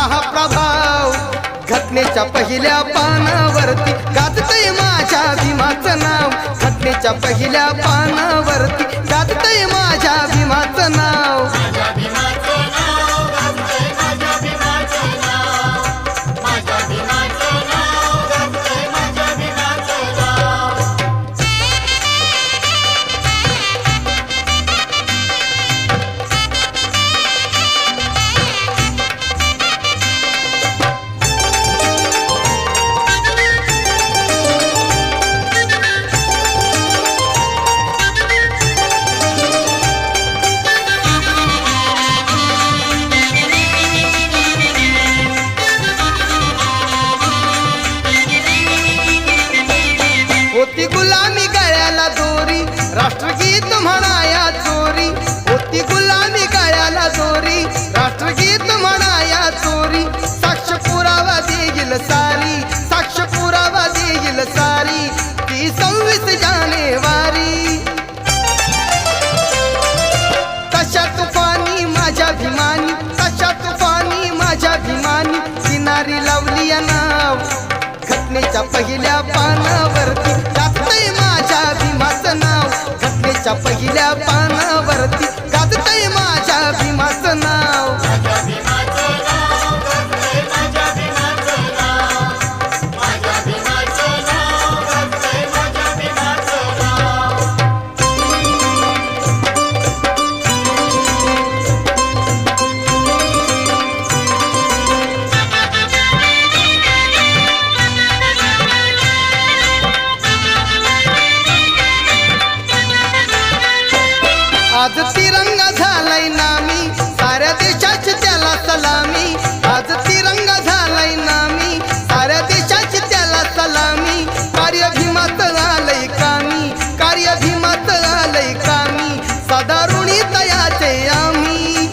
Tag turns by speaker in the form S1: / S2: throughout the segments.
S1: हा प्रभाव घटनेच्या पहिल्या पानावरती गाजतय माझ्या भीमाचं नाव घटनेच्या पहिल्या पानावरती गाजतय माझ्या भीमाचं नाव होती गुलामी गळ्याला दोरी राष्ट्रगीत म्हणाया चोरी होती गुलामी गळ्याला दोरी राष्ट्रगीत म्हणाया चोरी साक्ष पुरावा देईल सारी साक्ष पुरावा देईल सारी ती 26 जानेवारी तशा तुफानी माझ्या भीमानी तशा तुफानी माझ्या भीमानी किनारी लावली या नाव घटनेच्या पहिल्या पानावरती गाजतय माझ्या भीमाचं नाव घटनेच्या पहिल्या पानावरती गाजतय माझ्या भीमाचं नाव आज तिरंगा झालाय नामी साऱ्या देशाची त्याला सलामी आज तिरंगा झालाय नामी साऱ्या देशाची त्याला सलामी कार्य भीमाचं आलंय कामी कार्य भीमाचं आलंय कामी सदा ऋणी तयाचे आम्ही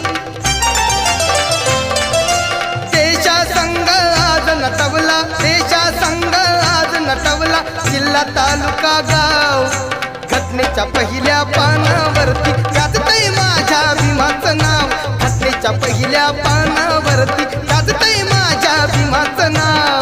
S1: देशा संघ आज नटवला देशा संघ आज नटवला जिल्हा तालुका गाव घटनेच्या पहिल्या पानावरती गाजतय माझ्या भीमाचं नाव घटनेच्या पहिल्या पानावरती गाजतय माझ्या भीमाचं नाव